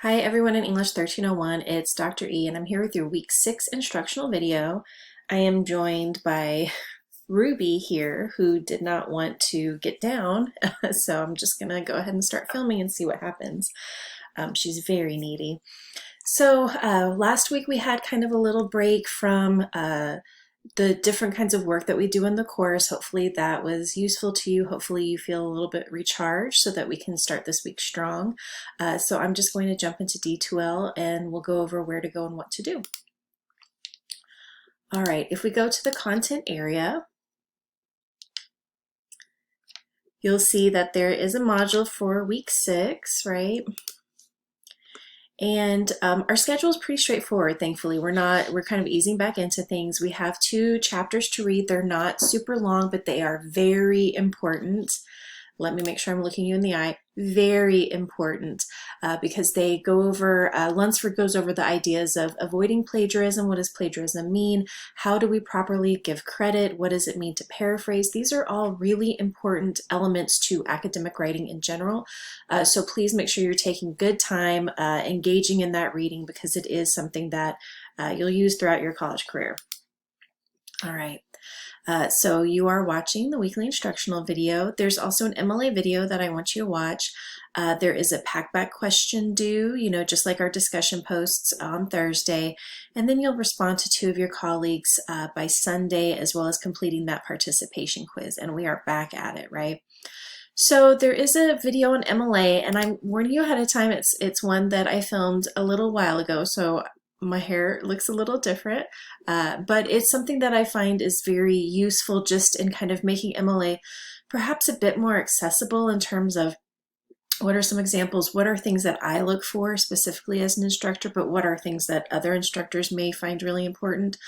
Hi everyone in English 1301, it's Dr. E and I'm here with your week 6 instructional video. I am joined by Ruby here who did not want to get down, so I'm just gonna go ahead and start filming and see what happens. She's very needy. So last week we had kind of a little break from the different kinds of work that we do in the course. Hopefully that was useful to you. Hopefully you feel a little bit recharged so that we can start this week strong. So I'm just going to jump into D2L and we'll go over where to go and what to do. All right, if we go to the content area, you'll see that there is a module for week 6, right? And our schedule is pretty straightforward, thankfully. We're kind of easing back into things. We have 2 chapters to read. They're not super long, but they are very important. Let me make sure I'm looking you in the eye. Very important because they go over, Lunsford goes over the ideas of avoiding plagiarism. What does plagiarism mean? How do we properly give credit? What does it mean to paraphrase? These are all really important elements to academic writing in general. So please make sure you're taking good time engaging in that reading because it is something that you'll use throughout your college career. All right. So you are watching the weekly instructional video. There's also an MLA video that I want you to watch. There is a packback question due, just like our discussion posts on Thursday. And then you'll respond to 2 of your colleagues by Sunday, as well as completing that participation quiz. And we are back at it, right? So there is a video on MLA, and I'm warning you ahead of time. It's one that I filmed a little while ago, so my hair looks a little different, but it's something that I find is very useful just in kind of making MLA perhaps a bit more accessible in terms of what are some examples, what are things that I look for specifically as an instructor, but what are things that other instructors may find really important.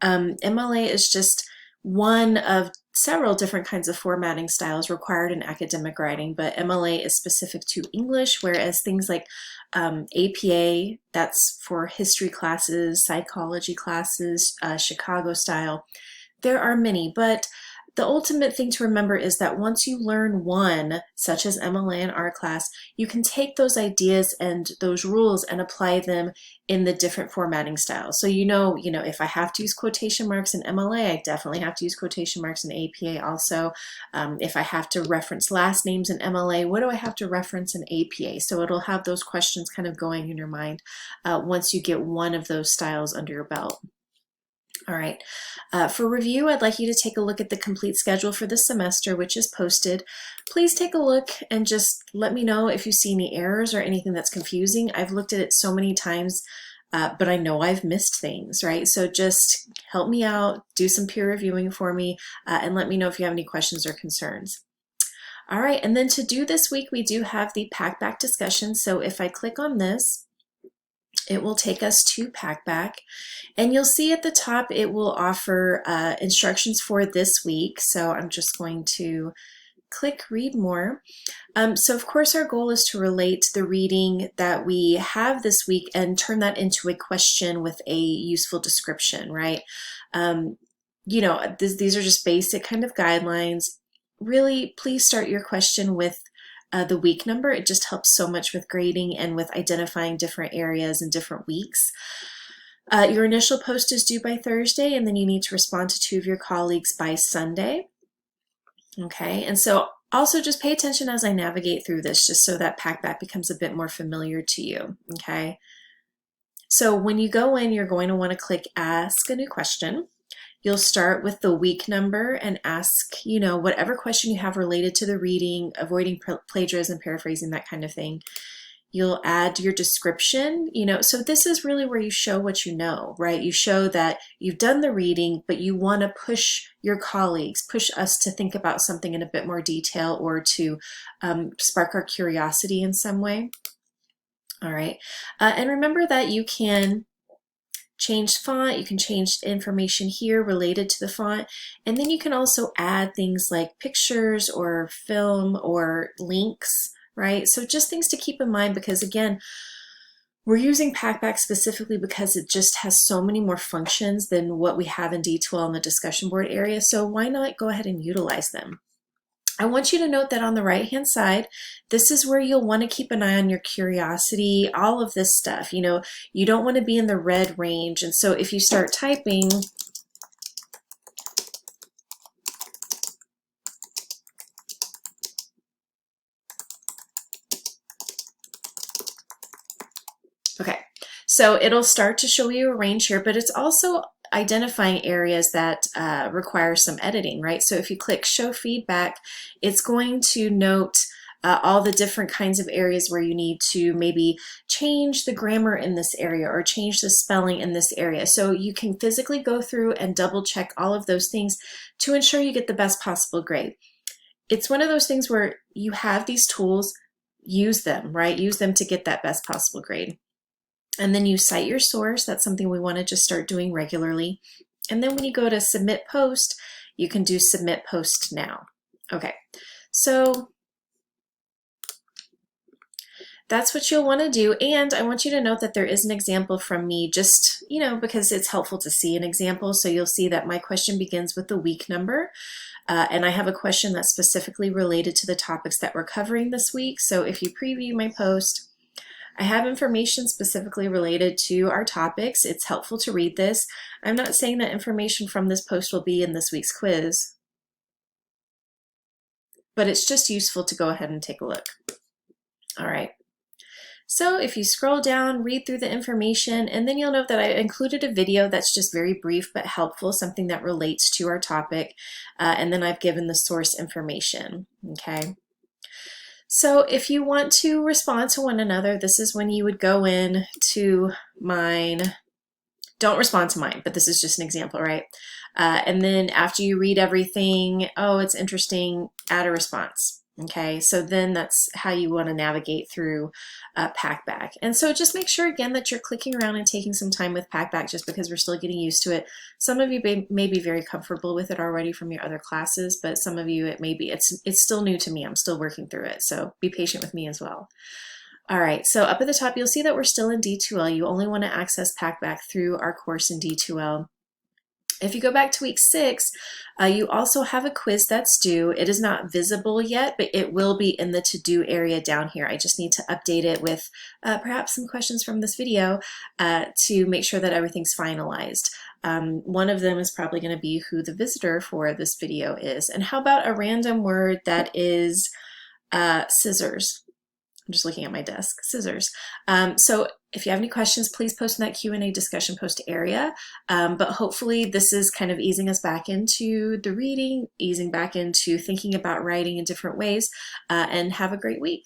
MLA is just one of several different kinds of formatting styles required in academic writing, but MLA is specific to English, whereas things like APA, that's for history classes, psychology classes, Chicago style. There are many, but the ultimate thing to remember is that once you learn one, such as MLA in our class, you can take those ideas and those rules and apply them in the different formatting styles. So if I have to use quotation marks in MLA, I definitely have to use quotation marks in APA also. If I have to reference last names in MLA, what do I have to reference in APA? So it'll have those questions kind of going in your mind once you get one of those styles under your belt. All right, for review, I'd like you to take a look at the complete schedule for this semester, which is posted. Please take a look and just let me know if you see any errors or anything that's confusing. I've looked at it so many times, but I know I've missed things, right? So just help me out, do some peer reviewing for me, and let me know if you have any questions or concerns. All right, and then to do this week, we do have the packback discussion. So if I click on this, it will take us to packback, and you'll see at the top it will offer instructions for this week. So I'm just going to click read more. So of course our goal is to relate the reading that we have this week and turn that into a question with a useful description, right? These are just basic kind of guidelines. Really, please start your question with the week number. It just helps so much with grading and with identifying different areas and different weeks. Your initial post is due by Thursday, and then you need to respond to 2 of your colleagues by Sunday. Okay, and so also just pay attention as I navigate through this, just so that packback becomes a bit more familiar to you, okay? So when you go in, you're going to want to click Ask a New Question. You'll start with the week number and ask, whatever question you have related to the reading, avoiding plagiarism, paraphrasing, that kind of thing. You'll add your description, so this is really where you show what you know, right? You show that you've done the reading, but you want to push your colleagues, push us to think about something in a bit more detail or to spark our curiosity in some way. All right, and remember that you can change font, you can change information here related to the font, and then you can also add things like pictures or film or links, right? So just things to keep in mind, because again, we're using packback specifically because it just has so many more functions than what we have in D2L in the discussion board area, so why not go ahead and utilize them? I want you to note that on the right hand side, this is where you'll want to keep an eye on your curiosity, all of this stuff. You know, you don't want to be in the red range. And so if you start typing, okay, so it'll start to show you a range here, but it's also identifying areas that require some editing, right? So if you click show feedback, it's going to note all the different kinds of areas where you need to maybe change the grammar in this area or change the spelling in this area. So you can physically go through and double check all of those things to ensure you get the best possible grade. It's one of those things where you have these tools, use them, right? Use them to get that best possible grade. And then you cite your source. That's something we want to just start doing regularly. And then when you go to submit post, you can do submit post now. Okay, so that's what you'll want to do. And I want you to note that there is an example from me, just, you know, because it's helpful to see an example. So you'll see that my question begins with the week number. And I have a question that's specifically related to the topics that we're covering this week. So if you preview my post, I have information specifically related to our topics. It's helpful to read this. I'm not saying that information from this post will be in this week's quiz, but it's just useful to go ahead and take a look. All right. So if you scroll down, read through the information, and then you'll note that I included a video that's just very brief but helpful, something that relates to our topic, and then I've given the source information, okay? So if you want to respond to one another, this is when you would go in to mine. Don't respond to mine, but this is just an example, right? And then after you read everything, oh, it's interesting, add a response. Okay, so then that's how you want to navigate through Packback. And so just make sure again that you're clicking around and taking some time with Packback, just because we're still getting used to it. Some of you may be very comfortable with it already from your other classes, but some of you it's still new to me. I'm still working through it, so be patient with me as well. All right, so up at the top, you'll see that we're still in D2L. You only want to access Packback through our course in D2L. If you go back to week 6, you also have a quiz that's due. It is not visible yet, but it will be in the to-do area down here. I just need to update it with perhaps some questions from this video to make sure that everything's finalized. One of them is probably going to be who the visitor for this video is. And how about a random word that is scissors? I'm just looking at my desk, scissors. So if you have any questions, please post in that Q&A discussion post area. But hopefully this is kind of easing us back into the reading, easing back into thinking about writing in different ways, and have a great week.